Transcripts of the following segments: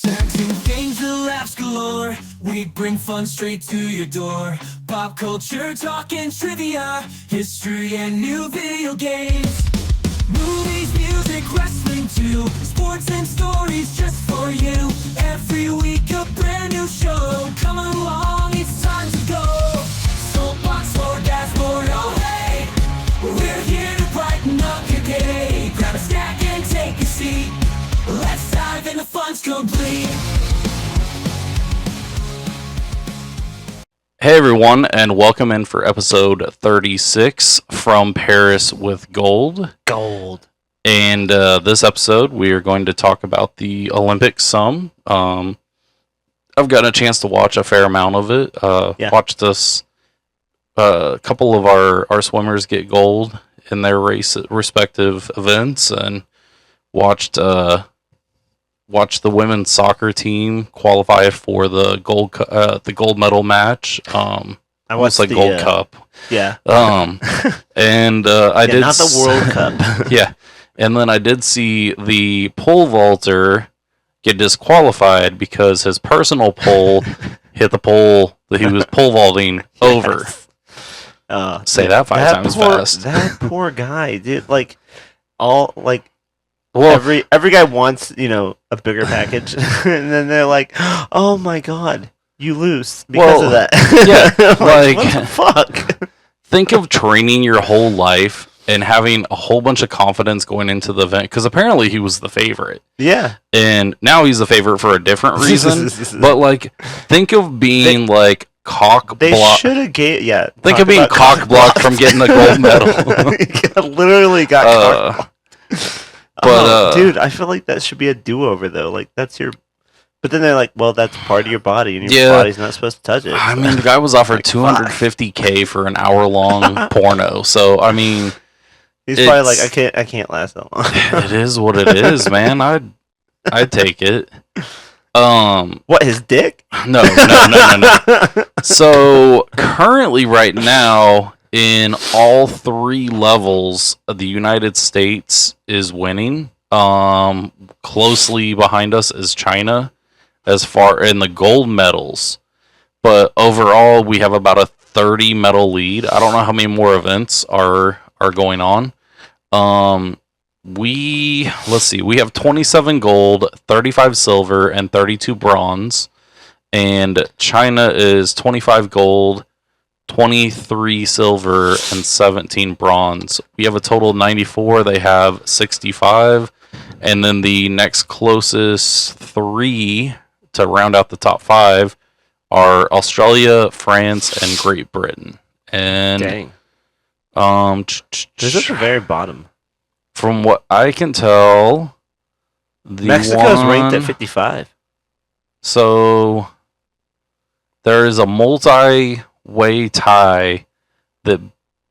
Entertainment games and laughs galore. We bring fun straight to your door. Pop culture, talk and trivia, history and new video games. Movies, music, wrestling too. Sports and stories just for you. Every week a brand new show. Come along, it's time to go. Soapbox or dashboard, oh hey. We're here to brighten up your day. Grab a snack and take a seat. Let's dive in, the fun's complete. Hey everyone, and welcome in for episode 36 from Paris with Gold. And this episode, we are going to talk about the Olympics some. I've gotten a chance to watch a fair amount of it. Watched this, a couple of our swimmers get gold in their respective events, and watched the women's soccer team qualify for the gold medal match. I watched the Gold Cup. Yeah. And I did not the World Cup. Yeah, and then I did see the pole vaulter get disqualified because his personal pole hit the pole that he was pole vaulting over. Say that five times fast. That poor guy, dude. Well, every guy wants, a bigger package, and then they're like, "Oh my god, you lose because of that." Yeah, what the fuck? Think of training your whole life and having a whole bunch of confidence going into the event, because apparently he was the favorite. Yeah, and now he's the favorite for a different reason. But think of being cock blocked. They should have Think of being cock blocked from getting the gold medal. Literally got cock blocked. But dude, I feel like that should be a do-over though. That's your. But then they're like, well, that's part of your body, and your body's not supposed to touch it. I mean, the guy was offered $250K for an hour-long porno. So I mean, he's probably like, I can't last that long. It is what it is, man. I'd take it. What, his dick? No. So currently, right now, in all three levels, the United States is winning. Closely behind us is China, as far in the gold medals. But overall, we have about a 30 medal lead. I don't know how many more events are going on. Let's see. We have 27 gold, 35 silver, and 32 bronze. And China is 25 gold, 23 silver, and 17 bronze. We have a total of 94. They have 65. And then the next closest three to round out the top five are Australia, France, and Great Britain. And dang. Who's at the very bottom? From what I can tell, Mexico's ranked at 55. So there is a multi-way tie that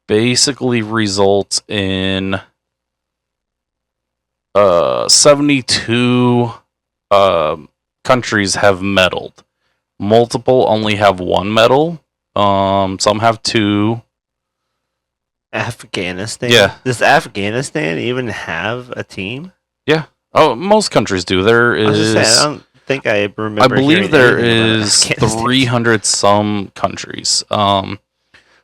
basically results in 72 countries have medaled. Multiple only have one medal. Some have two. Afghanistan? Yeah. Does Afghanistan even have a team? Yeah. Oh, most countries do. There is. I don't think I remember. I believe there is 300 some countries.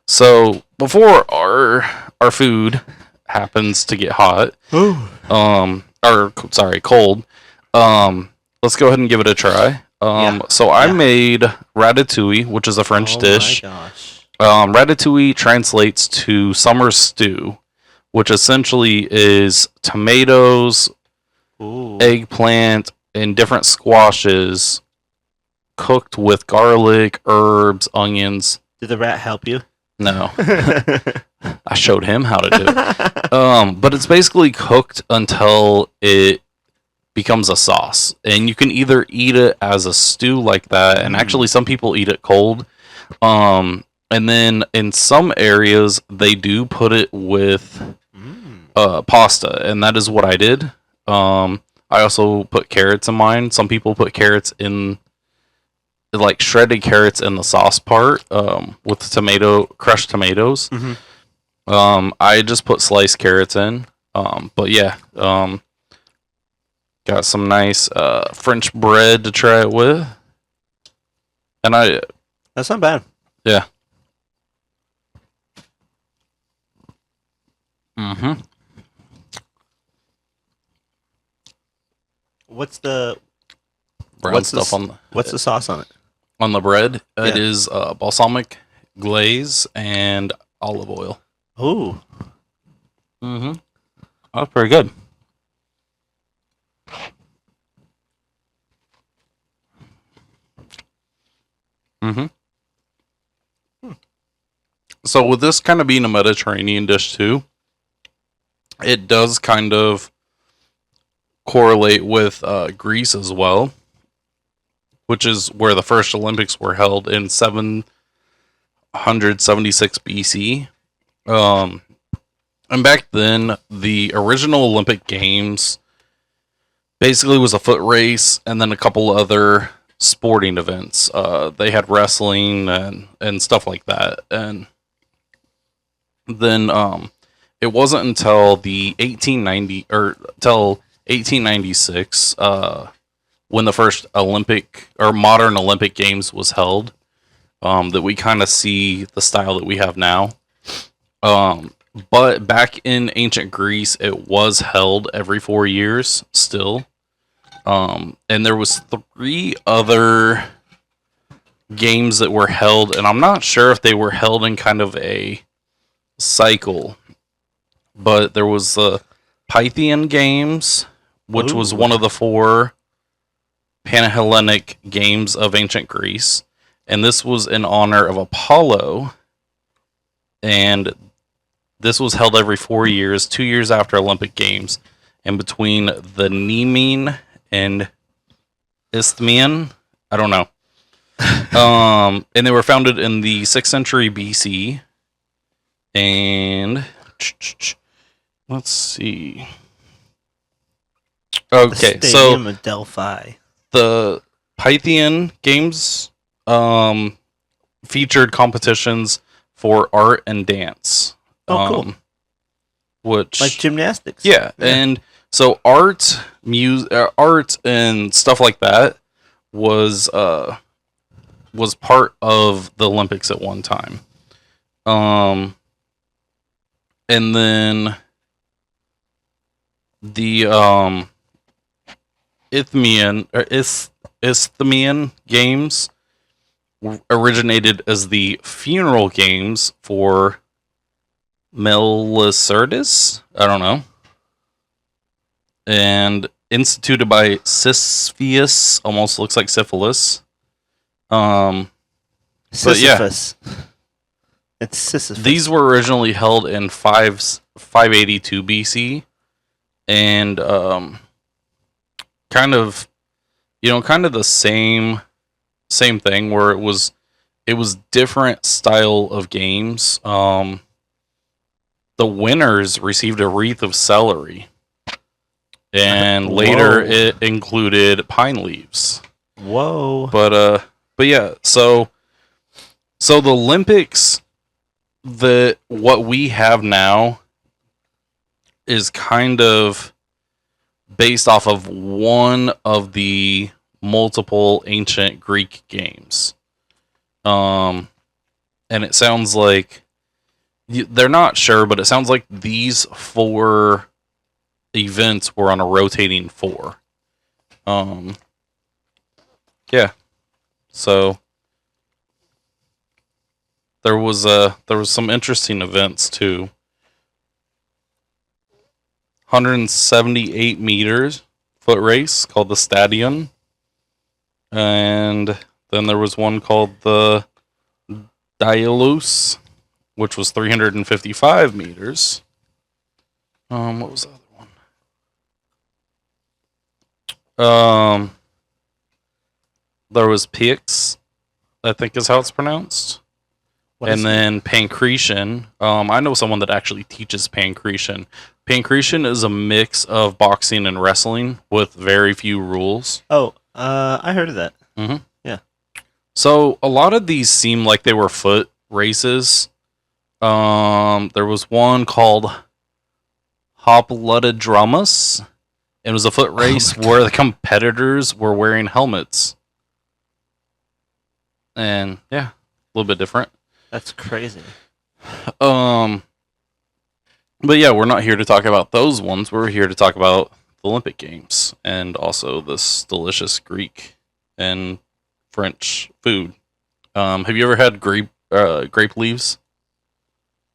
So before our food happens to get hot, cold. Let's go ahead and give it a try. So I made ratatouille, which is a French dish. Oh my gosh. Ratatouille translates to summer stew, which essentially is tomatoes, eggplant, and different squashes cooked with garlic, herbs, onions. Did the rat help you? No. I showed him how to do it. But it's basically cooked until it becomes a sauce. And you can either eat it as a stew like that, and actually some people eat it cold. And then in some areas, they do put it with pasta, and that is what I did. I also put carrots in mine. Some people put carrots in, like shredded carrots in the sauce part with the crushed tomatoes. I just put sliced carrots in. But yeah, Got some nice French bread to try it with. And That's not bad. yeah. Mm-hmm. What's the Brown stuff what's the sauce on it? on the bread. It Yeah. is balsamic glaze and olive oil. Ooh. Mm-hmm. That's pretty good. Mm-hmm. So with this kind of being a Mediterranean dish too, it does kind of correlate with Greece as well, which is where the first Olympics were held in 776 BC. And back then, the original Olympic Games basically was a foot race and then a couple other sporting events. They had wrestling and stuff like that. And then it wasn't until the 1890 or till 1896 when the first Olympic or modern Olympic Games was held that we kind of see the style that we have now. But back in ancient Greece, it was held every 4 years still. And there was 3 other games that were held, and I'm not sure if they were held in kind of a cycle. But there was the Pythian Games, which was one of the 4 Panhellenic games of ancient Greece. And this was in honor of Apollo. And this was held every 4 years, 2 years after Olympic Games, and between the Nemean and Isthmian. I don't know. And they were founded in the 6th century BC. And let's see. Okay, The so Stadium of Delphi. the Pythian Games featured competitions for art and dance. Oh, cool. Which Like gymnastics. yeah, and so art, art and stuff like that was part of the Olympics at one time. And then the Isthmian Games originated as the funeral games for Melicertes, I don't know, and instituted by Sisyphus, almost looks like syphilis. Sisyphus. It's Sisyphus. These were originally held in 582 BC, and kind of the same thing where it was different style of games. The winners received a wreath of celery, and later it included pine leaves. Whoa! But yeah, so the Olympics, what we have now is kind of based off of one of the multiple ancient Greek games. And it sounds like they're not sure, but it sounds like these 4 events were on a rotating 4. Yeah. So there was some interesting events too. 178 meters foot race called the Stadion, and then there was one called the Dialus, which was 355 meters. What was the other one? There was Pix, I think is how it's pronounced. And then Pancretian. I know someone that actually teaches Pancretian. Pancretian is a mix of boxing and wrestling with very few rules. Oh, I heard of that. Mm-hmm. Yeah. So a lot of these seem like they were foot races. There was one called Hoplitodromus, It was a foot race where the competitors were wearing helmets. And yeah, a little bit different. That's crazy. But yeah, we're not here to talk about those ones. We're here to talk about the Olympic Games and also this delicious Greek and French food. Have you ever had grape leaves?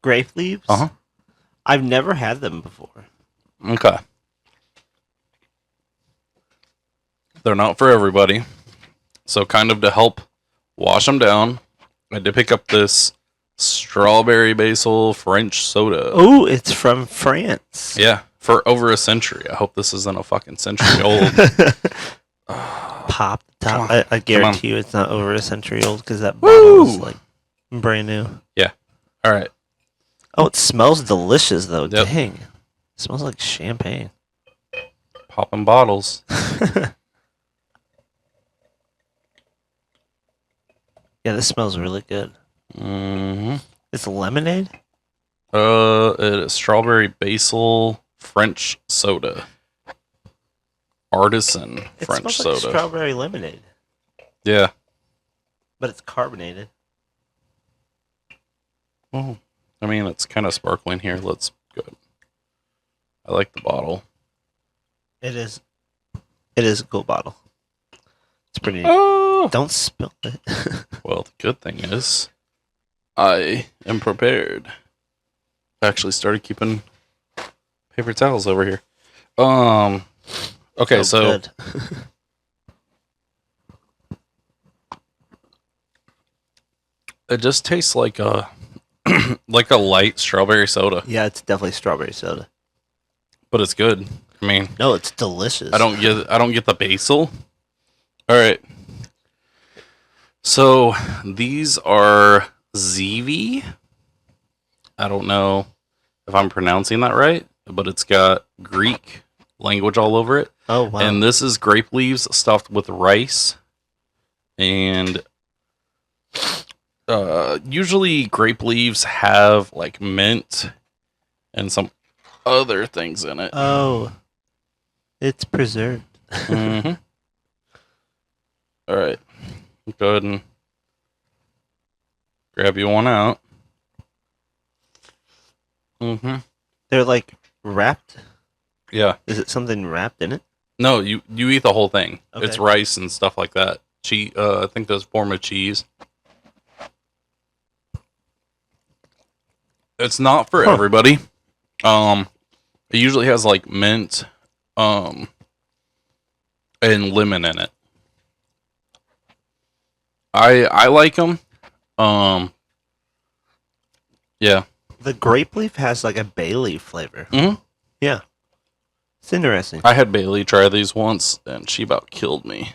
Grape leaves? Uh-huh. I've never had them before. Okay. They're not for everybody. So kind of to help wash them down, I did pick up this strawberry basil French soda. Oh, it's from France. Yeah, for over a century. I hope this isn't a fucking century old. Pop the top. Come on. I guarantee you it's not over a century old because that Woo! bottle is like brand new. Yeah. All right. Oh, it smells delicious though. Yep. Dang. It smells like champagne. Popping bottles. Yeah, this smells really good. Mm-hmm. It's lemonade? It is strawberry basil French soda. Artisan It French smells soda. like strawberry lemonade, Yeah. but it's carbonated. Oh, I mean, it's kind of sparkling here. Let's go. I like the bottle. It is. It is a cool bottle. It's pretty. Oh! Don't spill it. Well, the good thing is, I am prepared. I actually started keeping paper towels over here. Okay, so good. it just tastes like a like a light strawberry soda, Yeah, it's definitely strawberry soda. but it's good. I mean, No, it's delicious. I don't get the basil. All right. So these are Zivi. I don't know if I'm pronouncing that right, but it's got Greek language all over it. Oh wow. And this is grape leaves stuffed with rice. And usually grape leaves have like mint and some other things in it. Oh, it's preserved. Mm-hmm. All right. Go ahead and grab you one out. Mm-hmm. They're like wrapped. Yeah. Is it something wrapped in it? No, you eat the whole thing. Okay. It's rice and stuff like that. I think there's form of cheese. It's not for everybody. It usually has like mint, and lemon in it. I like them. Yeah. The grape leaf has like a bay leaf flavor. Mm-hmm. Yeah. It's interesting. I had Bailey try these once, and she about killed me.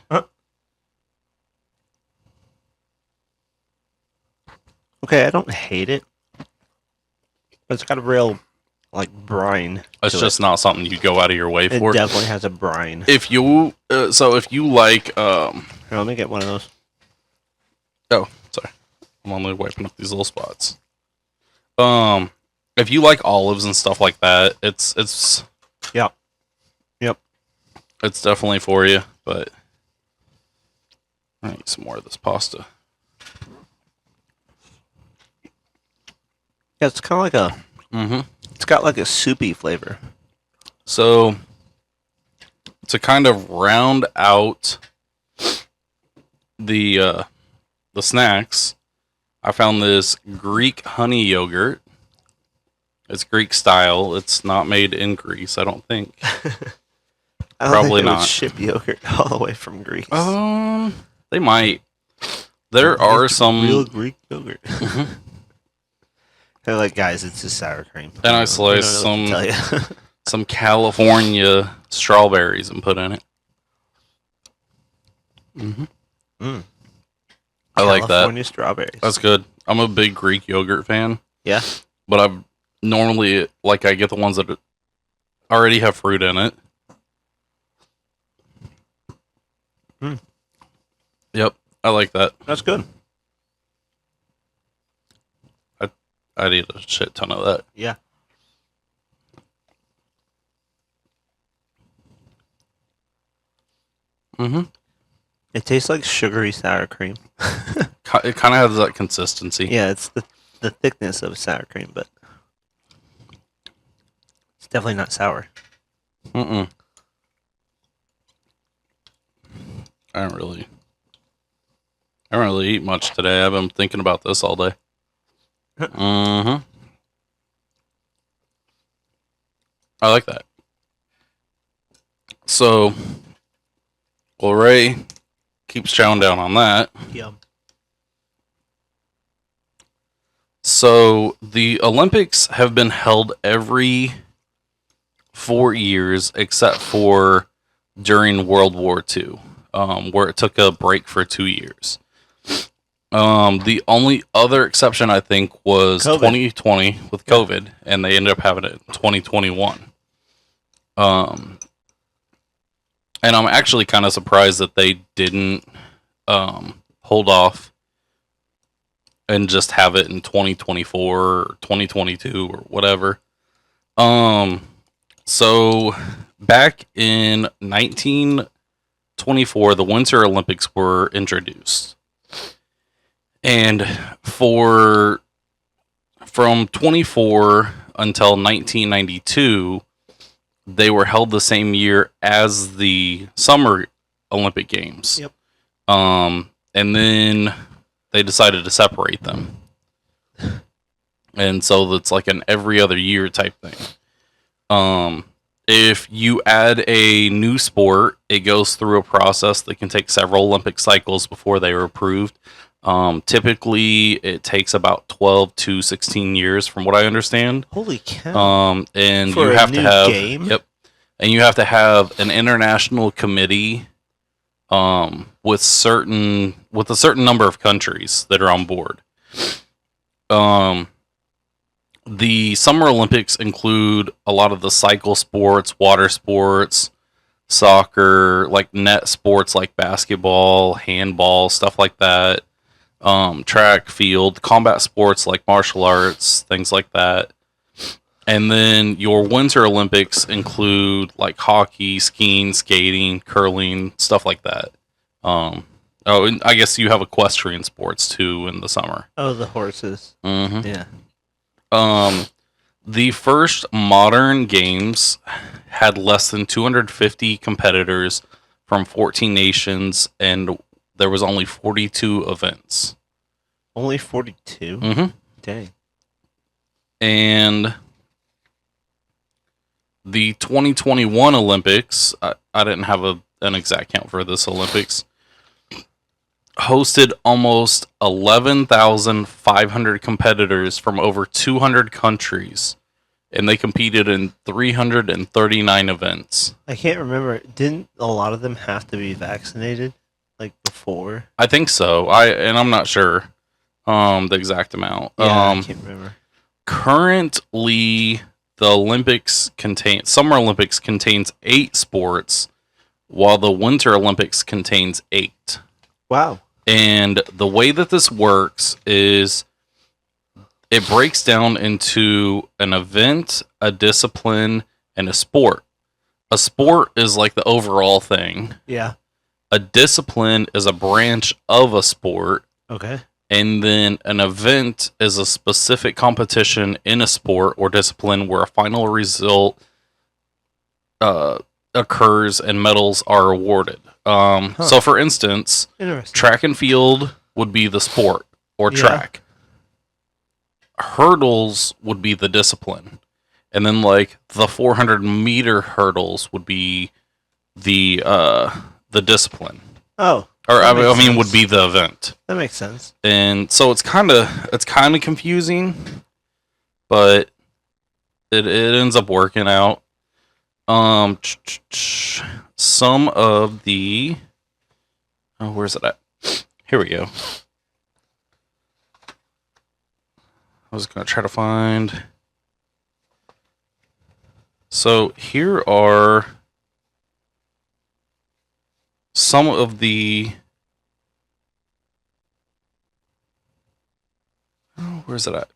Okay, I don't hate it. But it's got a real like brine. It's to just not something you go out of your way it. for. It definitely has a brine. If you if you like Here, let me get one of those. oh, sorry. I'm only wiping up these little spots. If you like olives and stuff like that, it's Yep. it's definitely for you, but I need some more of this pasta. Yeah, it's kind of like a. Mm-hmm. It's got like a soupy flavor. So to kind of round out the snacks, I found this Greek honey yogurt. It's Greek style. It's not made in Greece, I don't think. I don't Probably think they would not. ship yogurt all the way from Greece. They might. There are some real Greek yogurt. Mhm. They're like, guys, it's just sour cream. And I We sliced don't know what to tell you. some California strawberries and put in it. Mm-hmm. I like that. California strawberries. That's good. I'm a big Greek yogurt fan, Yeah. but I've normally I get the ones that already have fruit in it. Mm. Yep, I like that. That's good. I'd eat a shit ton of that. Yeah. Mm-hmm. It tastes like sugary sour cream. It kind of has that consistency. Yeah, it's the thickness of sour cream, but it's definitely not sour. Mm-mm. I don't really eat much today. I've been thinking about this all day. Mm-hmm. I like that. So, well, Ray keeps chowing down on that. Yum. So, the Olympics have been held every 4 years except for during World War II, where it took a break for 2 years. The only other exception, I think, was COVID. 2020 with COVID, and they ended up having it in 2021. And I'm actually kind of surprised that they didn't hold off and just have it in 2024 or 2022 or whatever. So back in 1924, the Winter Olympics were introduced. And from 24 until 1992, they were held the same year as the Summer Olympic Games. Yep. And then they decided to separate them. And so it's like an every other year type thing. If you add a new sport, it goes through a process that can take several Olympic cycles before they are approved. Typically, it takes about 12 to 16 years, from what I understand. Holy cow! And For you a have to new have game? Yep, and you have to have an international committee, with a certain number of countries that are on board. The Summer Olympics include a lot of the cycle sports, water sports, soccer, like net sports like basketball, handball, stuff like that. Track, field, combat sports like martial arts, things like that. And then your Winter Olympics include like hockey, skiing, skating, curling, stuff like that. And I guess you have equestrian sports too in the summer. Oh, the horses. Mm-hmm. Yeah. The first modern games had less than 250 competitors from 14 nations, and there was only 42 events. Only 42? Mm-hmm. Dang. And the 2021 Olympics, I didn't have an exact count for this Olympics, hosted almost 11,500 competitors from over 200 countries, and they competed in 339 events. I can't remember. Didn't a lot of them have to be vaccinated, like before? I think so. I'm not sure the exact amount. Yeah, I can't remember. Currently, the Summer Olympics contains 8 sports, while the Winter Olympics contains 8. Wow. And the way that this works is it breaks down into an event, a discipline, and a sport. A sport is like the overall thing. Yeah. A discipline is a branch of a sport. Okay. And then an event is a specific competition in a sport or discipline where a final result occurs and medals are awarded. So, for instance, track and field would be the sport or track. Hurdles would be the discipline. And then, like, the 400-meter hurdles would be the discipline. Oh. Or I mean, would be the event. That makes sense. And so it's kind of confusing, but it ends up working out. Some of the where's it at? Here we go. I was gonna try to find. So here are some of the. Where's it at?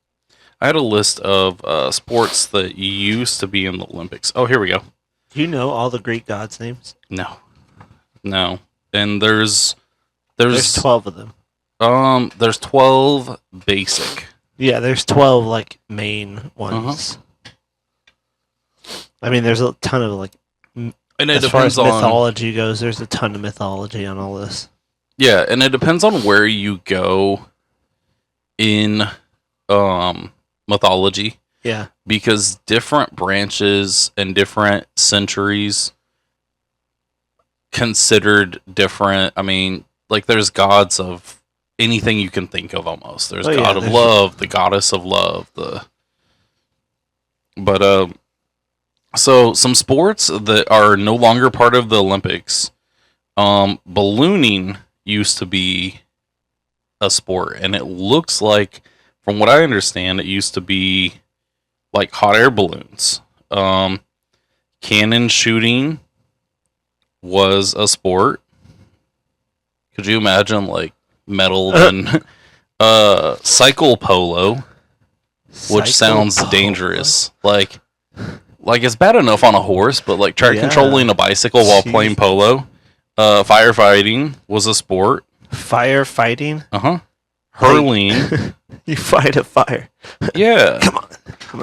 I had a list of sports that used to be in the Olympics. Oh, here we go. Do you know all the Greek gods' names? No. and there's 12 of them. there's 12 basic. Yeah, there's 12 like main ones. I mean, there's a ton of like. And it as far as depends on mythology goes, there's a ton of mythology on all this. yeah, and it depends on where you go in mythology. Yeah. Because different branches and different centuries considered different. I mean, like there's gods of anything you can think of almost. There's God of love, the goddess of love, so some sports that are no longer part of the Olympics. Ballooning used to be a sport, and it looks like, from what I understand, it used to be like hot air balloons. Cannon shooting was a sport. Could you imagine like metal and cycle polo, which sounds dangerous. Like it's bad enough on a horse, but like try controlling a bicycle while playing polo. Firefighting was a sport. Firefighting? Hurling. You fight a fire. Yeah. Come on.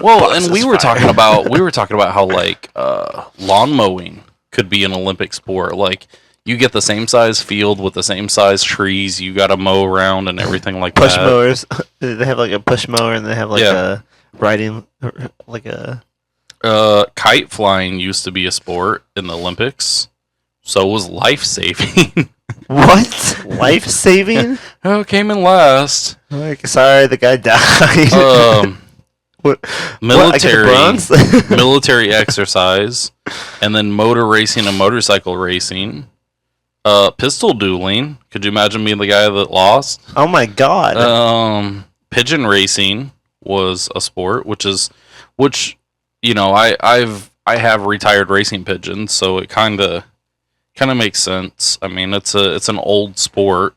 Well, and we were talking about how like lawn mowing could be an Olympic sport. Like you get the same size field with the same size trees, you got to mow around and everything like push that. Push mowers. They have like a push mower, and they have like a riding like a. Kite flying used to be a sport in the Olympics. So was life saving. What? Life saving? Oh, came in last. Like, sorry, the guy died. Military exercise, and then motor racing and motorcycle racing. Pistol dueling. Could you imagine being the guy that lost? Oh my god. Pigeon racing was a sport, which you know, I have retired racing pigeons, so it kind of makes sense. I mean, it's an old sport.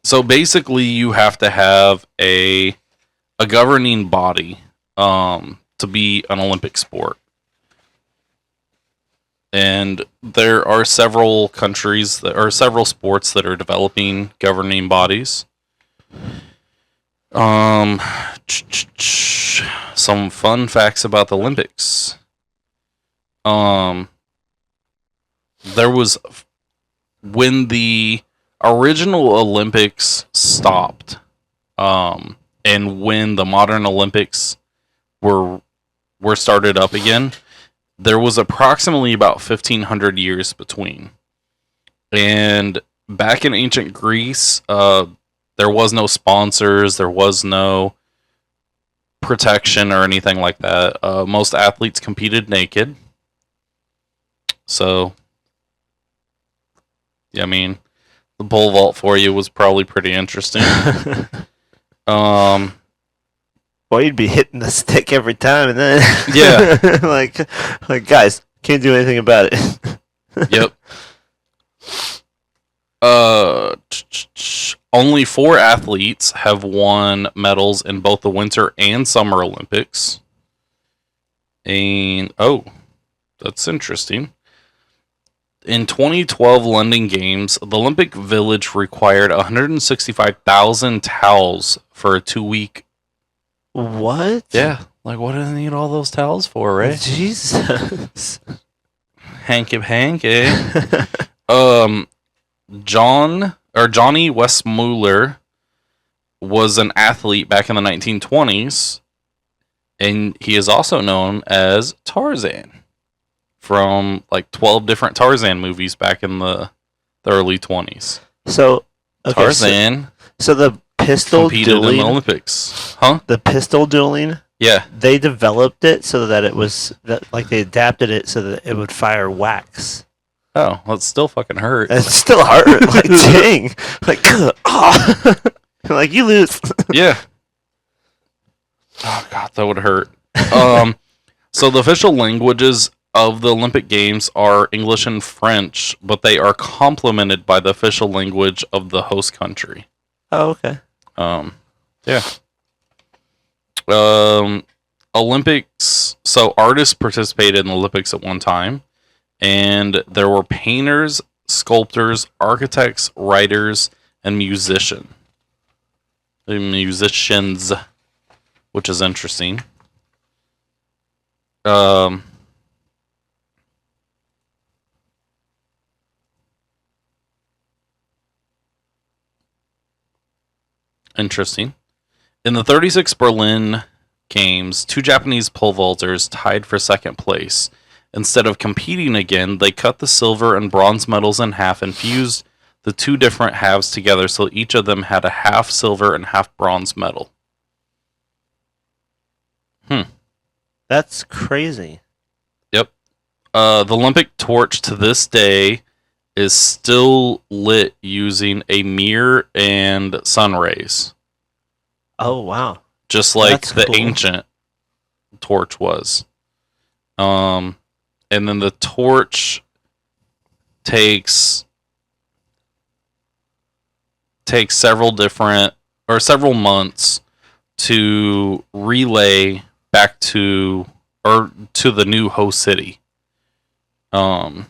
So basically, you have to have a governing body to be an Olympic sport, and there are several countries several sports that are developing governing bodies. Some fun facts about the Olympics. There was, when the original Olympics stopped, and when the modern Olympics were started up again, there was approximately about 1,500 years between. And back in ancient Greece, there was no sponsors, there was no protection or anything like that. Most athletes competed naked. So, yeah, I mean, the pole vault for you was probably pretty interesting. Well, you'd be hitting the stick every time, and then like guys, can't do anything about it. Yep. Only 4 athletes have won medals in both the Winter and Summer Olympics. And that's interesting. In 2012 London Games, the Olympic Village required 165,000 towels for a 2-week. What? Yeah, like what do they need all those towels for, right? Jesus. Hanky. Johnny Westmuller was an athlete back in the 1920s, and he is also known as Tarzan from like 12 different Tarzan movies back in the early 20s. So Tarzan. So the pistol competed dueling in the Olympics, huh? The pistol dueling. Yeah, they developed it so that it was they adapted it so that it would fire wax. Oh, well, it still fucking hurt. It still hurt. Like, dang. Like, oh. Like, you lose. Yeah. Oh, God, that would hurt. So the official languages of the Olympic Games are English and French, but they are complemented by the official language of the host country. Oh, okay. Yeah. Olympics. So artists participated in the Olympics at one time. And there were painters, sculptors, architects, writers, and musicians, which is interesting. Interesting. In the 36 Berlin Games, 2 Japanese pole vaulters tied for second place. Instead of competing again, they cut the silver and bronze medals in half and fused the 2 different halves together so each of them had a half silver and half bronze medal. That's crazy. Yep. The Olympic torch to this day is still lit using a mirror and sun rays. Oh, wow. Just like That's the cool. ancient torch was. And then the torch takes several months to relay back to the new host city. Oh,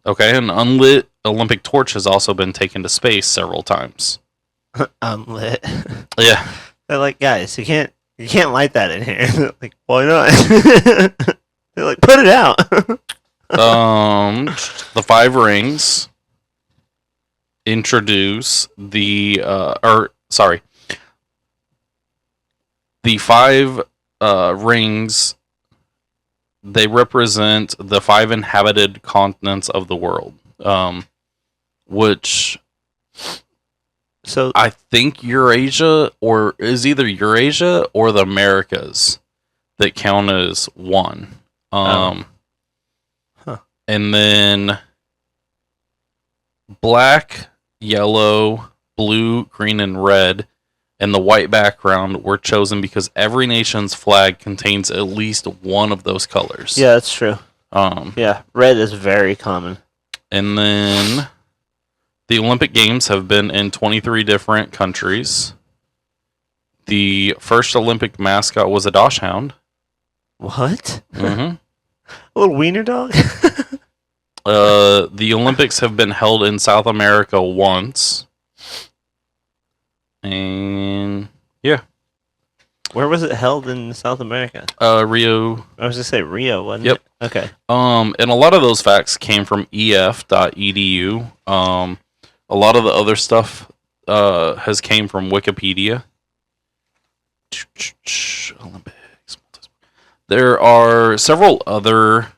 okay. An unlit Olympic torch has also been taken to space several times. Unlit. Yeah. They're like, guys, you can't light that in here. They're like, why not? They're like, put it out. The 5 rings introduce the 5 rings. They represent the 5 inhabited continents of the world, which So I think Eurasia, or is either Eurasia or the Americas that count as one. Huh. And then black, yellow, blue, green, and red, and the white background were chosen because every nation's flag contains at least one of those colors. yeah, that's true. Um, Yeah, red is very common. and then the Olympic Games have been in 23 different countries. The first Olympic mascot was a dachshund. What? Mm-hmm. A little wiener dog? The Olympics have been held in South America once. And yeah. Where was it held in South America? Rio. I was gonna say Rio, wasn't Yep. it? Okay. And a lot of those facts came from ef.edu. A lot of the other stuff has came from Wikipedia. Olympics. There are several other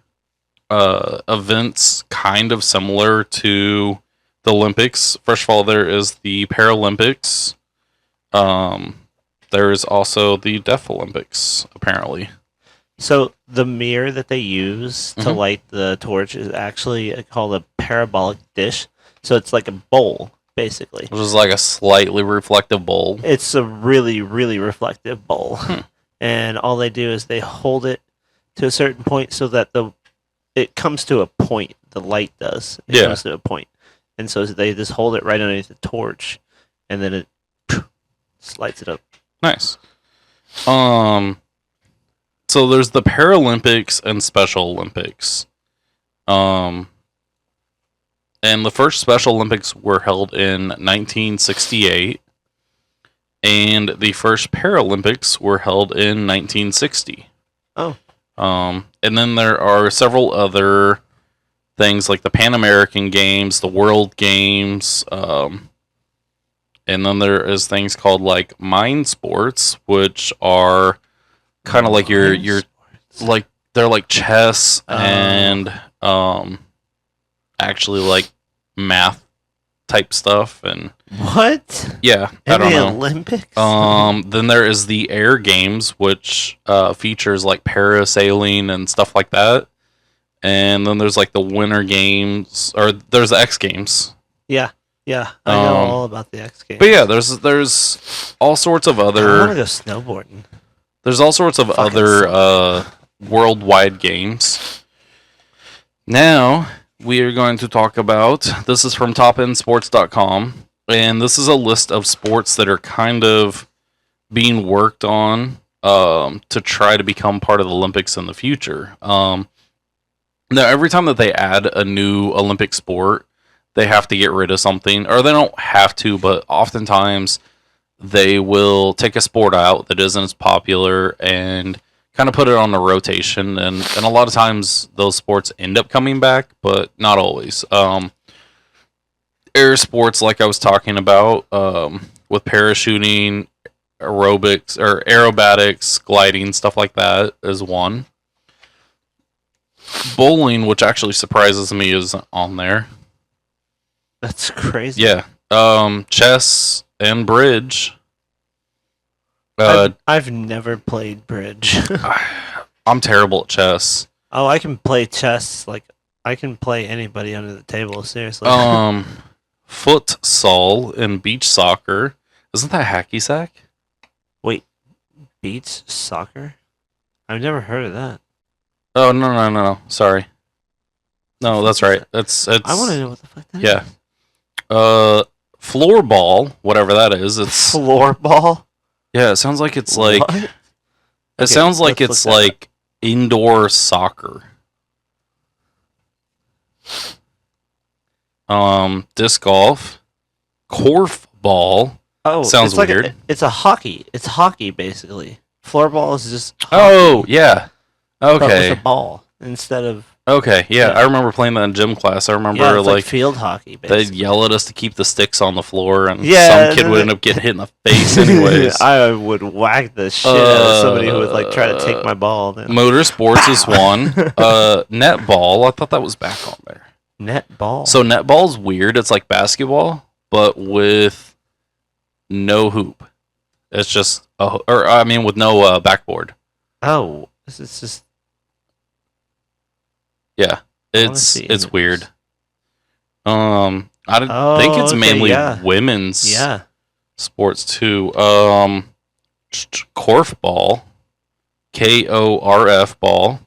events kind of similar to the Olympics. First of all, there is the Paralympics. There is also the Deaf Olympics, apparently. So the mirror that they use to Mhm. light the torch is actually called a parabolic dish. So it's like a bowl, basically. Which is like a slightly reflective bowl. It's a really, really reflective bowl. And all they do is they hold it to a certain point so that it comes to a point. The light does. It Yeah. comes to a point. And so they just hold it right underneath the torch, and then it just lights it up. Nice. So there's the Paralympics and Special Olympics. And the first Special Olympics were held in 1968, and the first Paralympics were held in 1960. Oh. And then there are several other things like the Pan American Games, the World Games, and then there is things called like mind sports, which are kind of like your like they're like chess and actually like math type stuff, and What? yeah, In I don't the know. Olympics? Then there is the Air Games, which features like parasailing and stuff like that. And then there's like the Winter Games, or there's the X Games. Yeah. I know all about the X Games. But yeah, there's all sorts of I want to other go snowboarding. there's all sorts of Fucking other worldwide games. Now we are going to talk about, this is from topendsports.com, and this is a list of sports that are kind of being worked on to try to become part of the Olympics in the future. Now, every time that they add a new Olympic sport, they have to get rid of something, or they don't have to, but oftentimes they will take a sport out that isn't as popular and kind of put it on the rotation. And a lot of times those sports end up coming back, but not always. Air sports, like I was talking about, with parachuting, aerobics or aerobatics, gliding, stuff like that is one. Bowling, which actually surprises me, is on there. That's crazy. Yeah. Chess and bridge. I've never played bridge. I'm terrible at chess. Oh, I can play chess. Like, I can play anybody under the table, seriously. Futsal and beach soccer. Isn't that hacky sack? Wait, beach soccer? I've never heard of that. Oh, no. Sorry. No, that's right. It's I want to know what the fuck that yeah. is. Floor ball, whatever that is. It's Floorball? yeah, it sounds like it's like What? it Okay, sounds like let's it's look that like indoor soccer. Disc golf, korfball. Oh, sounds it's like weird. It's a hockey. It's hockey, basically. Floorball is just hockey, Oh, yeah. but with Okay. a ball instead of... Okay, yeah, Yeah. I remember playing that in gym class. I remember Yeah, it's like like field hockey, they'd basically. yell at us to keep the sticks on the floor, and Yeah, some and kid then would it- end up getting hit in the face anyways. I would whack the shit out of somebody who would like try to take my ball. Then. Motorsports is one. Netball, I thought that was back on there. Netball. So netball's weird. It's like basketball, but with no hoop. It's just with no backboard. Oh, this is just... Yeah, wanna it's see it's images. weird. I don't think it's okay, mainly yeah. women's Yeah. sports too. Korfball, KORF ball.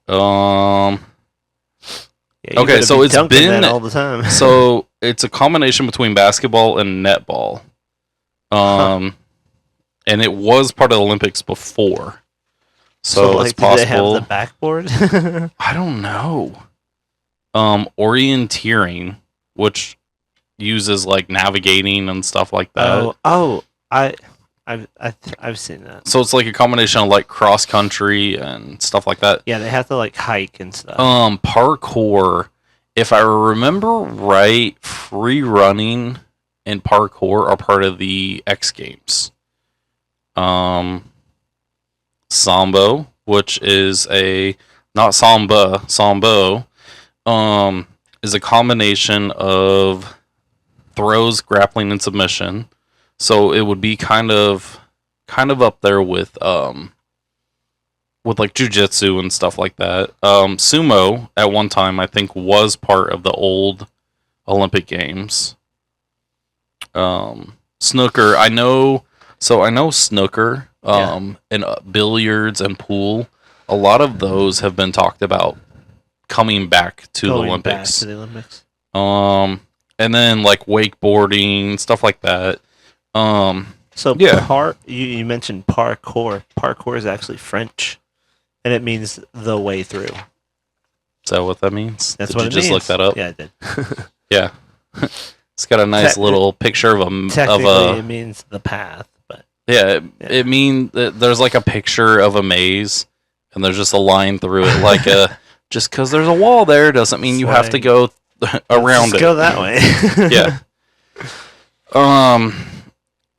Yeah, you Okay, better so be it's dunking been- that all the time. So it's a combination between basketball and netball. And it was part of the Olympics before. So like, it's do they have possible. the backboard? I don't know. Orienteering, which uses like navigating and stuff like that. I've seen that. So it's like a combination of like cross country and stuff like that. Yeah, they have to like hike and stuff. Parkour. If I remember right, free running and parkour are part of the X Games. Sambo, which is not sambo, is a combination of throws, grappling, and submission. So it would be kind of up there with like jujitsu and stuff like that. Sumo at one time I think was part of the old Olympic Games. Snooker, I know snooker, and billiards and pool. A lot of those have been talked about coming back to the Olympics. And then like wakeboarding, stuff like that. So yeah. You mentioned parkour. Parkour is actually French, and it means the way through. Is that what that means? That's Did what you it just means. look that up? Yeah, I did. Yeah. It's got a nice little picture of Technically, it means the path, but it means that there's like a picture of a maze, and there's just a line through it. Like just because there's a wall there doesn't mean you have to go around it. Go that way. Yeah.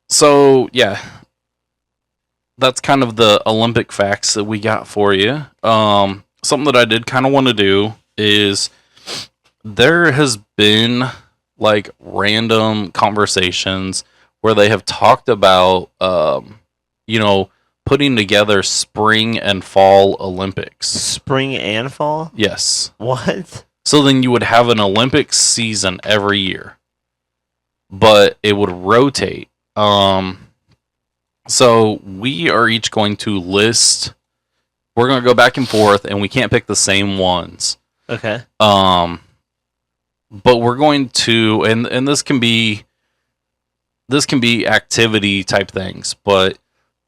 So yeah, that's kind of the Olympic facts that we got for you. Something that I did kind of want to do is there has been like random conversations where they have talked about, putting together spring and fall Olympics. Spring and fall? Yes. What? So then you would have an Olympic season every year, but it would rotate. So we are each going to list. We're going to go back and forth, and we can't pick the same ones. Okay. But we're going to, and this can be activity type things, but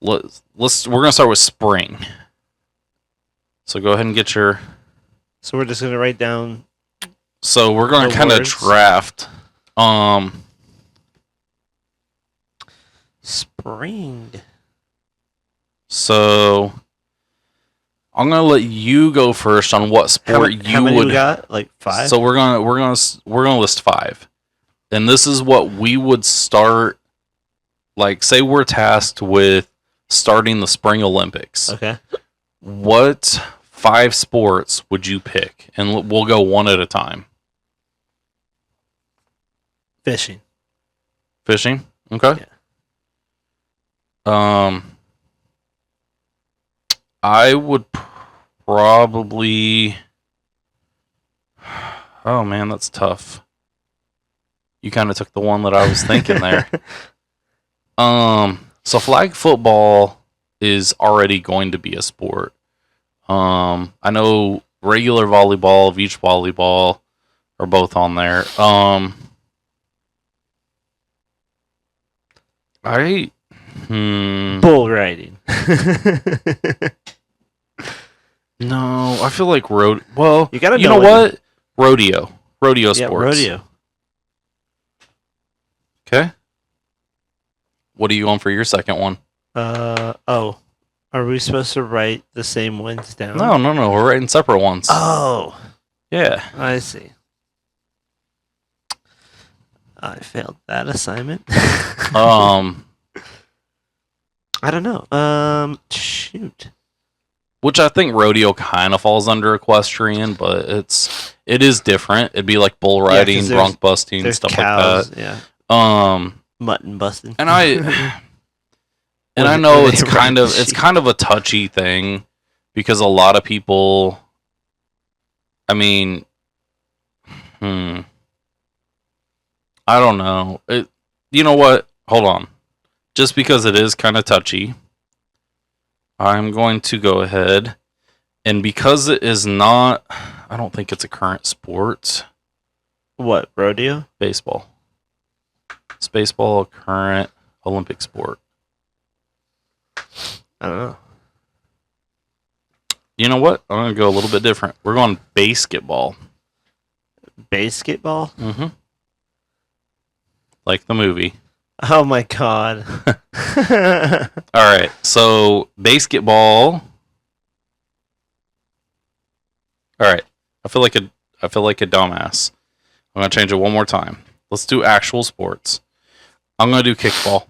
we're gonna start with spring. So go ahead and get your. So we're just gonna write down. So we're gonna The kind of words. draft. Spring. So I'm gonna let you go first on what sport How many would. we got? Like 5. So we're gonna list 5, and this is what we would start. Like, say we're tasked with starting the Spring Olympics. Okay. What 5 sports would you pick? And we'll go one at a time. Fishing. Fishing. Okay. Yeah. I would probably. Oh man, that's tough. You kind of took the one that I was thinking there. So flag football is already going to be a sport. I know regular volleyball, beach volleyball are both on there. Bull riding. No, I feel like road. Well, You gotta you know know what? Rodeo Yeah, sports. rodeo. Okay. What are you on for your second one? Oh. Are we supposed to write the same ones down? No. We're writing separate ones. Oh. Yeah. I see. I failed that assignment. I don't know. Shoot. Which I think rodeo kind of falls under equestrian, but it is different. It'd be like bull riding, bronc busting, There's stuff cows, like yeah. that. Mutton busting. And I know it's kind of a touchy thing because a lot of people. I mean, I don't know. You know what? Hold on. Just because it is kind of touchy, I'm going to go ahead, and because it is not, I don't think it's a current sport. What, rodeo? Baseball. Is baseball a current Olympic sport? I don't know. You know what? I'm going to go a little bit different. We're going basketball. Basketball? Mm-hmm. Like the movie. Oh my god. All right. So basketball. All right. I feel like a dumbass. I'm gonna change it one more time. Let's do actual sports. I'm gonna do kickball.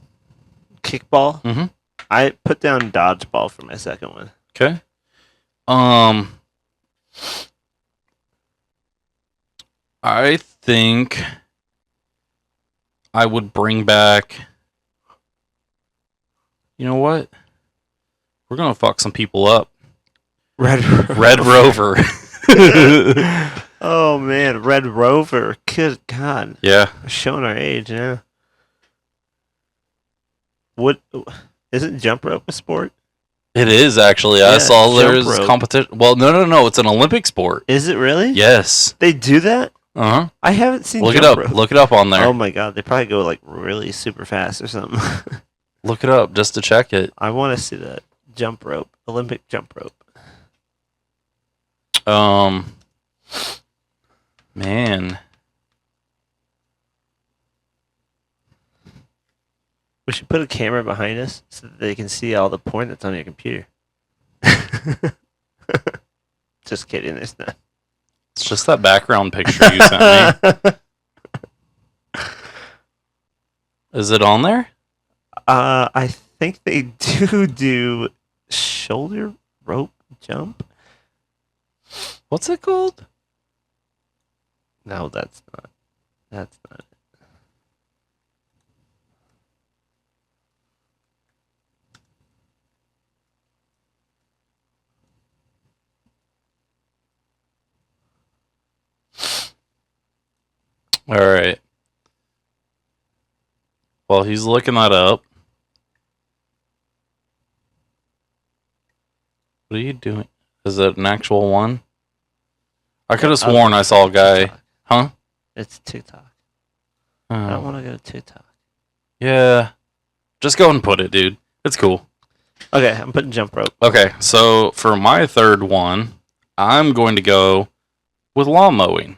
Kickball? Mm-hmm. I put down dodgeball for my second one. Okay. I think I would bring back. You know what? We're gonna fuck some people up. Red Rover. Oh man, Red Rover. Good God. Yeah. We're showing our age now. What isn't jump rope a sport? It is actually. Yeah, I saw jump there's rope. competition. Well, no. It's an Olympic sport. Is it really? Yes. They do that? Uh huh. I haven't seen Look it jump up. rope. Look it up on there. Oh my god, they probably go like really super fast or something. Look it up just to check it. I want to see that jump rope, Olympic jump rope. Man. We should put a camera behind us so that they can see all the porn that's on your computer. Just kidding, there's not. It's just that background picture you sent me. Is it on there? I think they do shoulder rope jump. What's it called? No, that's not. That's not it. All right. Well, he's looking that up. What are you doing? Is it an actual one? I could have sworn I saw a guy. TikTok. Huh? It's TikTok. I don't Oh. want to go to TikTok. Yeah. Just go and put it, dude. It's cool. Okay, I'm putting jump rope. Okay, so for my third one, I'm going to go with lawn mowing.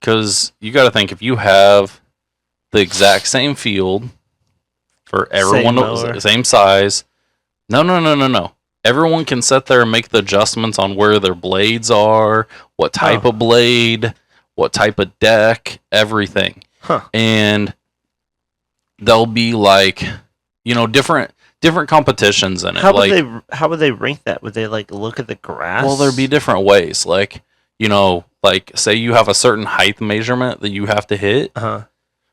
Because you got to think, if you have the exact same field for everyone, mower. same size. No. Everyone can sit there and make the adjustments on where their blades are, what type of blade, what type of deck, everything. Huh. And there'll be like, different competitions in it. How would they rank that? Would they like look at the grass? Well, there'd be different ways. Like, like say you have a certain height measurement that you have to hit. Uh-huh.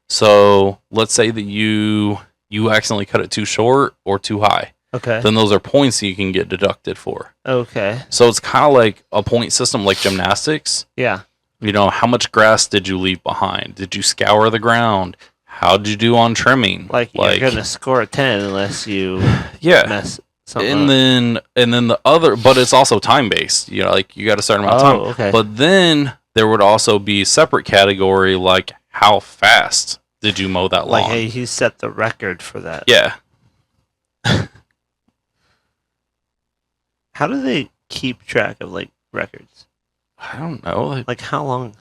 So let's say that you accidentally cut it too short or too high. Okay. Then those are points that you can get deducted for. Okay. So it's kind of like a point system like gymnastics. Yeah. How much grass did you leave behind? Did you scour the ground? How did you do on trimming? Like you're gonna score a 10 unless you mess something and up. then the other, but it's also time based. Like you got a certain amount of time. Okay. But then there would also be a separate category like how fast did you mow that lawn? Like, hey, he set the record for that. Yeah. How do they keep track of like records? I don't know. Like how long?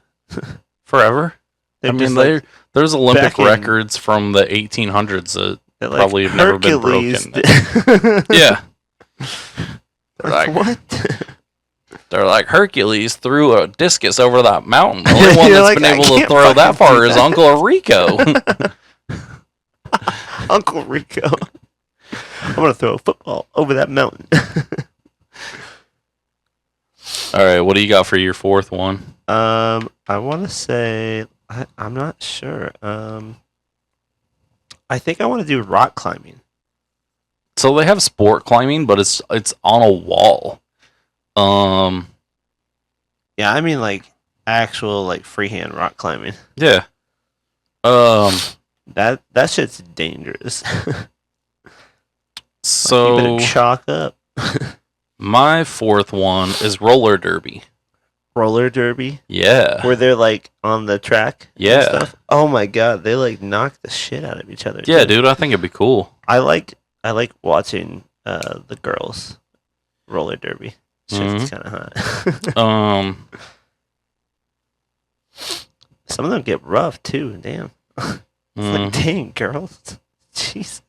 Forever. There's Olympic records from the 1800s that probably have never been broken. Yeah. What? They're like, Hercules threw a discus over that mountain. The only one that's been able to throw that far is Uncle Rico. Uncle Rico. I'm going to throw a football over that mountain. All right, what do you got for your fourth one? I want to say, I'm not sure. I think I want to do rock climbing. So they have sport climbing, but it's on a wall. Yeah, I mean like actual like freehand rock climbing. Yeah. That shit's dangerous. So you better chalk up. My fourth one is roller derby. Roller derby? Yeah. Where they're like on the track? Yeah. And stuff? Oh my god, they like knock the shit out of each other. Yeah, dude, I think it'd be cool. I like watching the girls roller derby. Shit's kind of hot. Some of them get rough too. Damn. Like, dang, girls. Jesus.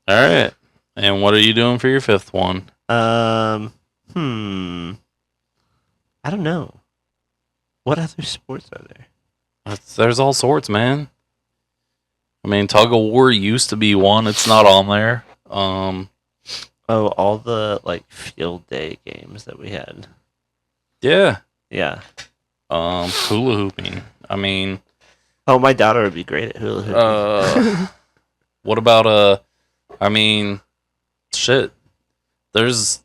All right. And what are you doing for your fifth one? I don't know. What other sports are there? There's all sorts, man. I mean, tug of war used to be one. It's not on there. All the like field day games that we had. Yeah. Yeah. Hula hooping. I mean. Oh, my daughter would be great at hula hooping. What about I mean, shit. There's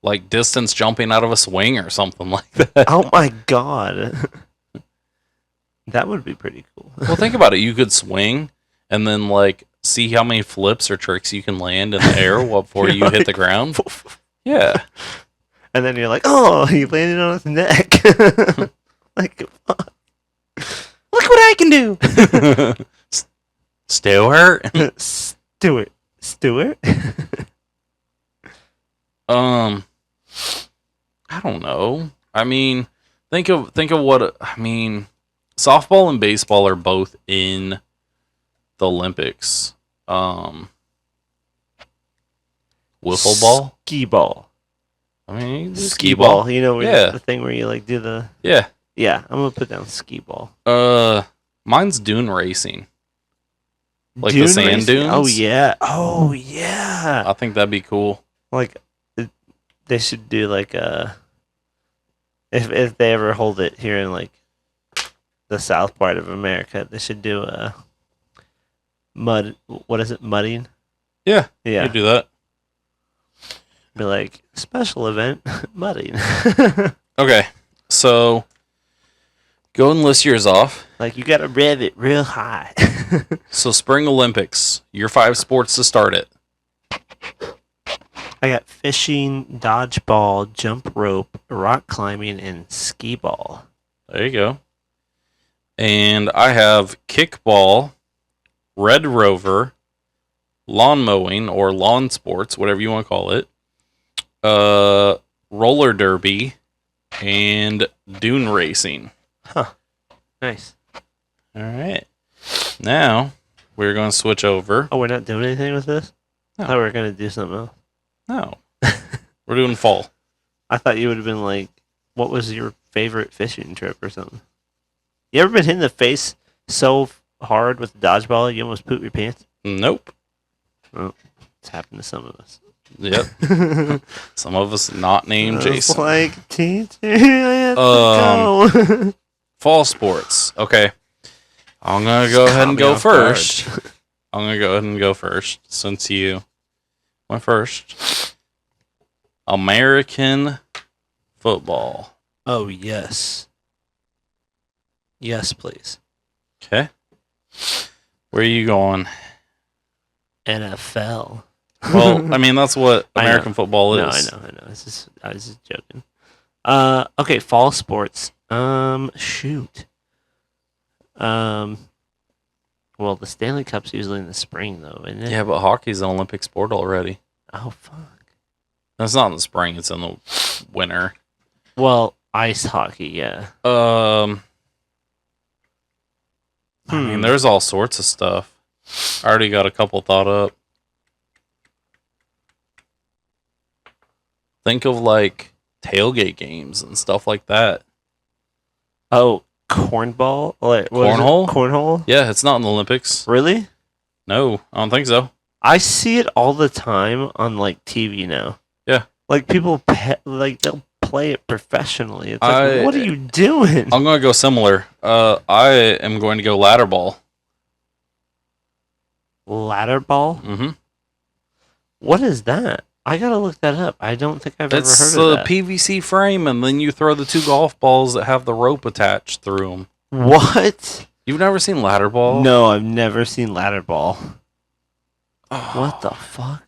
like distance jumping out of a swing or something like that. Oh my god. That would be pretty cool. Well, think about it. You could swing and then like see how many flips or tricks you can land in the air before you hit the ground. Yeah. And then you're like, oh, he landed on his neck. Like, fuck. Look what I can do. Stewart. Stewart. I don't know. I mean, think of what I mean. Softball and baseball are both in the Olympics. Wiffle ball, ski ball. I mean, ski ball. You know, where the thing where you like do the. Yeah. Yeah, I'm gonna put down ski ball. Mine's dune racing. Like dune the sand racing? dunes. Oh yeah. I think that'd be cool. Like, they should do like if they ever hold it here in like the south part of America, they should do a mud. What is it? Mudding. Yeah. Yeah. You do that. Be like special event mudding. Okay, so go and list yours off. Like you gotta rev it real high. So Spring Olympics, your 5 sports to start it. I got fishing, dodgeball, jump rope, rock climbing, and skee ball. There you go. And I have kickball, Red Rover, lawn mowing or lawn sports, whatever you want to call it, roller derby, and dune racing. Huh. Nice. All right. Now we're going to switch over. Oh, we're not doing anything with this? No. I thought we were going to do something else. No. We're doing fall. I thought you would have been like, what was your favorite fishing trip or something? You ever been hit in the face so hard with a dodgeball you almost pooped your pants? Nope. Well, it's happened to some of us. Yep. Some of us not named Jason. Like, teacher, I have to go. Fall sports. Okay. I'm going to go ahead and go first. I'm going to go ahead and go first since you went first. American football. Oh, yes. Yes, please. Okay. Where are you going? NFL. Well, I mean, that's what I American know. football No, is. I know. I was just joking. Okay, fall sports. Shoot. Well, the Stanley Cup's usually in the spring, though, isn't it? Yeah, but hockey's an Olympic sport already. Oh, fuck. It's not in the spring, it's in the winter. Well, ice hockey, yeah. I mean, there's all sorts of stuff. I already got a couple thought up. Think of like tailgate games and stuff like that. Oh, cornball? What is it? Cornhole? Cornhole? Yeah, it's not in the Olympics. Really? No, I don't think so. I see it all the time on like TV now. Yeah. Like people they'll play it professionally. It's like, what are you doing? I'm going to go similar. I am going to go ladder ball. Ladder ball? Mm-hmm. What is that? I gotta look that up. I don't think I've ever It's heard of a that. PVC frame, and then you throw the two golf balls that have the rope attached through them. What? You've never seen ladder ball? No, I've never seen ladder ball. Oh. What the fuck?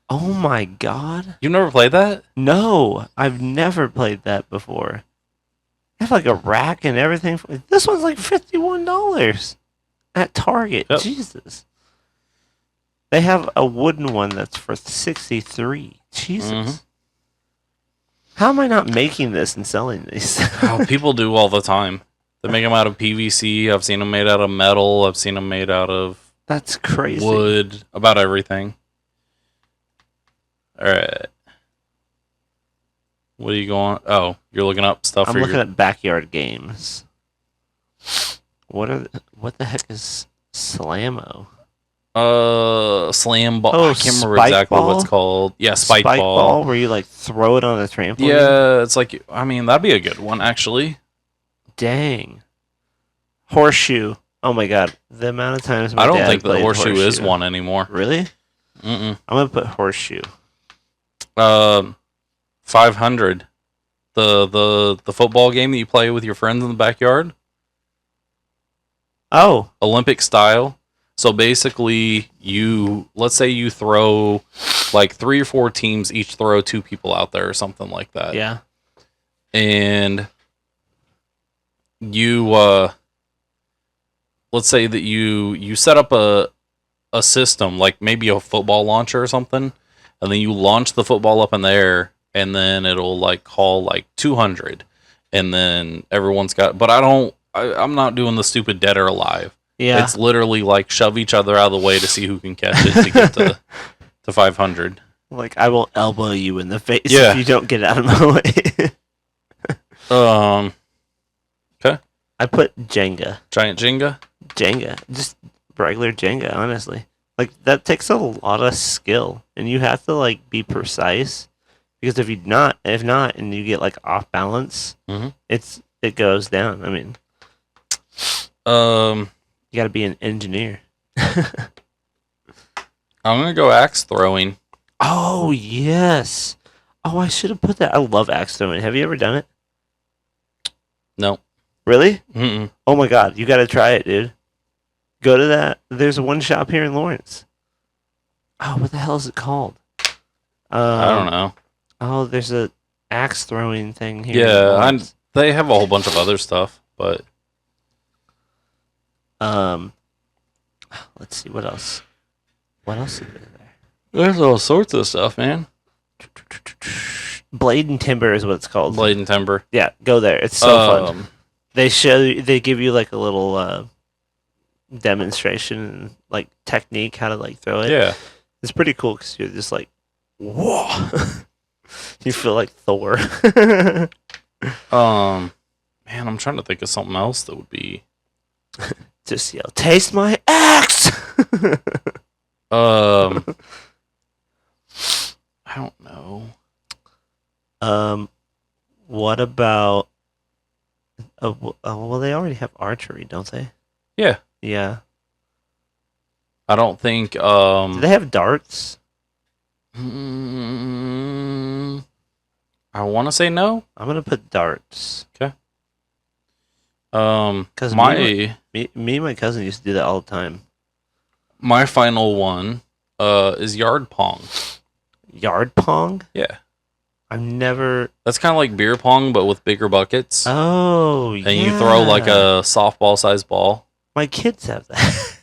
Oh my god. You've never played that? No, I've never played that before. They have like a rack and everything. This one's like $51 at Target. Yep. Jesus. They have a wooden one that's for $63. Jesus. Mm-hmm. How am I not making this and selling these? Oh, people do all the time. They make them out of PVC. I've seen them made out of metal. I've seen them made out of That's crazy. wood. About everything. All right. What are you going? Oh, you're looking up stuff. I'm for looking your... at backyard games. What the heck is Slammo? Slam ball. Oh, I can't remember spike exactly ball? what it's called. Yeah, spike ball. Where you like throw it on a trampoline? Yeah, it's like, I mean, that'd be a good one, actually. Dang. Horseshoe. Oh my god. The amount of times my I don't dad think the played horseshoe is one anymore. Really? Mm-mm. I'm gonna put horseshoe. 500. The football game that you play with your friends in the backyard. Oh. Olympic style. So basically, let's say you throw like 3 or 4 teams, each throw 2 people out there or something like that. Yeah. And you, let's say that you set up a system, like maybe a football launcher or something, and then you launch the football up in the air, and then it'll like call like 200, and then everyone's got. But I'm not doing the stupid dead or alive. Yeah. It's literally like shove each other out of the way to see who can catch it to get to 500. Like I will elbow you in the face Yeah. if you don't get out of my way. Okay. I put Jenga. Giant Jenga. Jenga. Just regular Jenga, honestly. Like that takes a lot of skill. And you have to like be precise. Because if not, and you get like off balance, Mhm. it goes down. I mean, you got to be an engineer. I'm gonna go axe throwing. Oh yes. Oh, I should have put that. I love axe throwing. Have you ever done it? No. Really? Mm-mm. Oh my god, you got to try it, dude. Go to that. There's one shop here in Lawrence. Oh, what the hell is it called? I don't know. Oh, there's a axe throwing thing here. in Yeah, Lawrence. they have a whole bunch of other stuff, but Let's see what else. What else is there? There's all sorts of stuff, man. Blade and Timber is what it's called. Blade and Timber. Yeah, go there. It's so fun. They give you like a little demonstration and like technique how to like throw it. Yeah. It's pretty cool because you're just like, whoa. You feel like Thor. Man, I'm trying to think of something else that would be. Just yell, taste my axe. I don't know. What about? Well, they already have archery, don't they? Yeah. Yeah. I don't think. Do they have darts? I want to say no. I'm gonna put darts. Okay. Because me and my cousin used to do that all the time. My final one is yard pong. Yard pong? Yeah. I've never. That's kind of like beer pong, but with bigger buckets. Oh, yeah. And you throw like a softball-sized ball. My kids have that.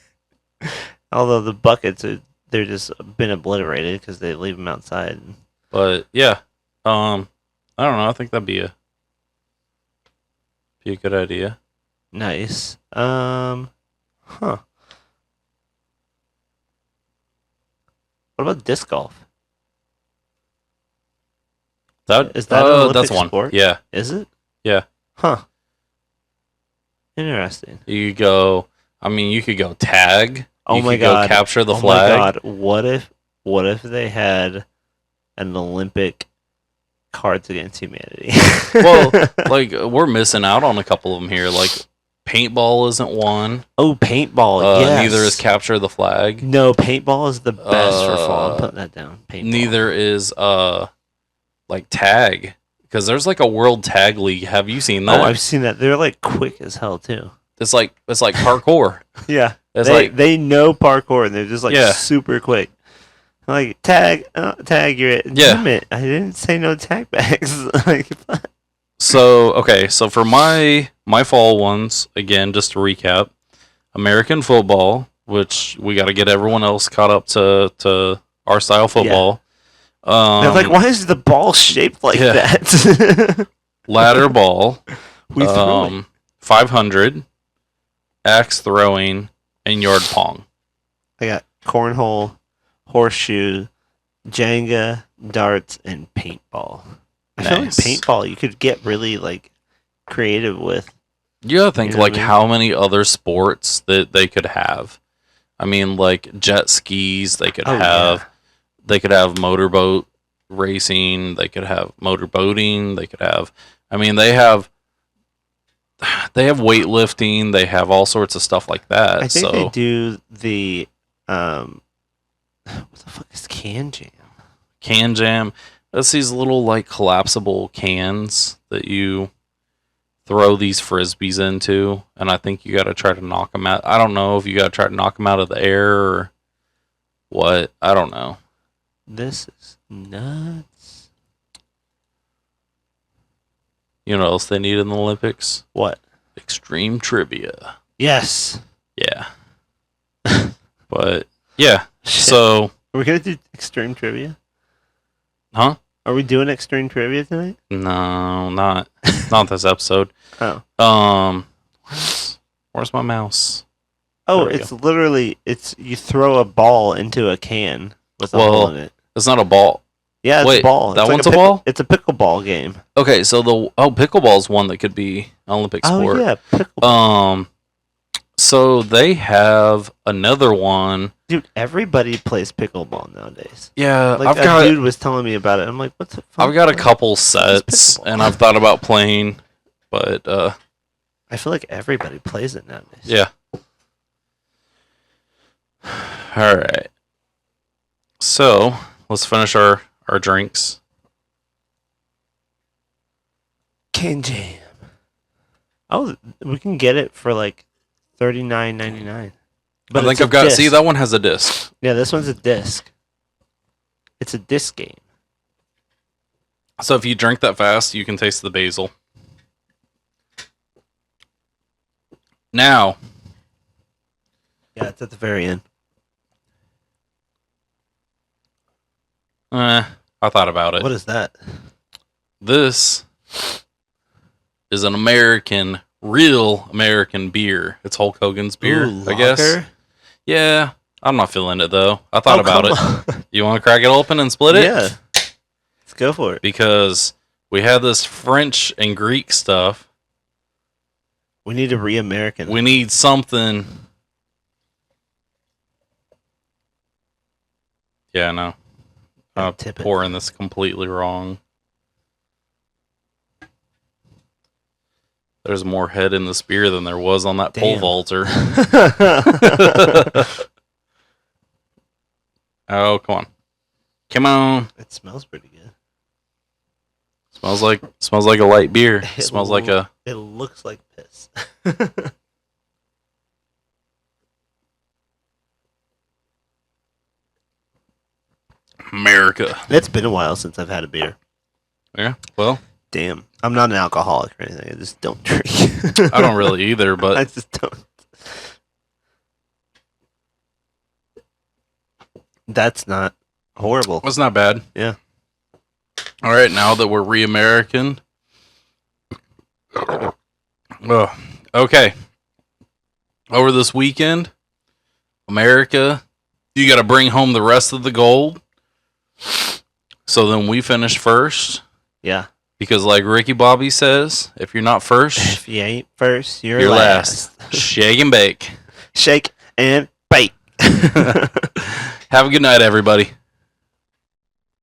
Although the buckets they're just been obliterated because they leave them outside. But yeah, I don't know. I think that'd be a good idea. Nice. Huh. What about disc golf? Is that an Olympic that's one. sport? Yeah. Is it? Yeah. Huh. Interesting. You could go. I mean, you could go tag. Oh you my could god! Go capture the oh flag. my god! What if they had an Olympic Cards Against Humanity? Well, like we're missing out on a couple of them here. Like paintball isn't one. Oh, paintball. Yes. Neither is capture the flag. No, paintball is the best for fall. I'm putting that down. Paintball. Neither is like tag, because there's like a world tag league. Have you seen that? Oh, I've seen that. They're like quick as hell too. It's like parkour. Yeah, it's they know parkour and they're just like super quick. Like tag, you're it. Yeah. Damn it! I didn't say no tag bags. Like, so okay, so for my fall ones again, just to recap, American football, which we got to get everyone else caught up to our style football. They're like, why is the ball shaped like that? Ladder ball. We threw it. 500, axe throwing, and yard pong. I got cornhole, horseshoe, Jenga, darts, and paintball. I feel like paintball you could get really like creative with. You gotta think like how many other sports that they could have. I mean, like jet skis. They could have. Yeah. They could have motorboat racing. They could have motorboating. They could have. I mean, they have weightlifting. They have all sorts of stuff like that. I think they do the what the fuck is Can Jam? Can Jam. That's these little like collapsible cans that you throw these frisbees into, and I think you got to try to knock them out. I don't know if you got to try to knock them out of the air or what. I don't know. This is nuts. You know what else they need in the Olympics? What? Extreme trivia. Yes. Yeah. But yeah. So are we gonna do extreme trivia? Huh? Are we doing extreme trivia tonight? No, not this episode. Oh. Where's my mouse? Oh, it's literally you throw a ball into a can with a hole in it. It's not a ball. Yeah, it's a ball. That it's one's like a ball? It's a pickleball game. Okay, so pickleball is one that could be an Olympic sport. Oh yeah, pickleball. So they have another one. Dude, everybody plays pickleball nowadays. Yeah, like dude was telling me about it. I'm like, what's the fuck? I've got a couple sets, and I've thought about playing, but I feel like everybody plays it nowadays. Yeah. All right. So let's finish our drinks. Can Jam. Oh, we can get it for like $39.99. But I think I've got. Disc. See, that one has a disc. Yeah, this one's a disc. It's a disc game. So if you drink that fast, you can taste the basil. Now. Yeah, it's at the very end. I thought about it. What is that? This is an real American beer. It's Hulk Hogan's beer, Ooh, I guess. lager? Yeah, I'm not feeling it though. I thought about come it. on. You want to crack it open and split it? Yeah. Let's go for it. Because we have this French and Greek stuff. We need to re-American. We need something. Yeah, no. I'm tip it. pouring this completely wrong. There's more head in this beer than there was on that pole Damn. vaulter. Oh, come on. Come on. It smells pretty good. Smells like a light beer. It smells like a... It looks like piss. America. It's been a while since I've had a beer. Yeah, well, Damn. I'm not an alcoholic or anything. I just don't drink. I don't really either, I but just don't. That's not horrible. it's not bad. Yeah. All right, now that we're re-American. Oh, okay. Over this weekend, America, you got to bring home the rest of the gold. So then we finish first. Yeah. Because like Ricky Bobby says, if you're not first, If you ain't first, you're last. Shake and bake. Shake and bake. Have a good night, everybody.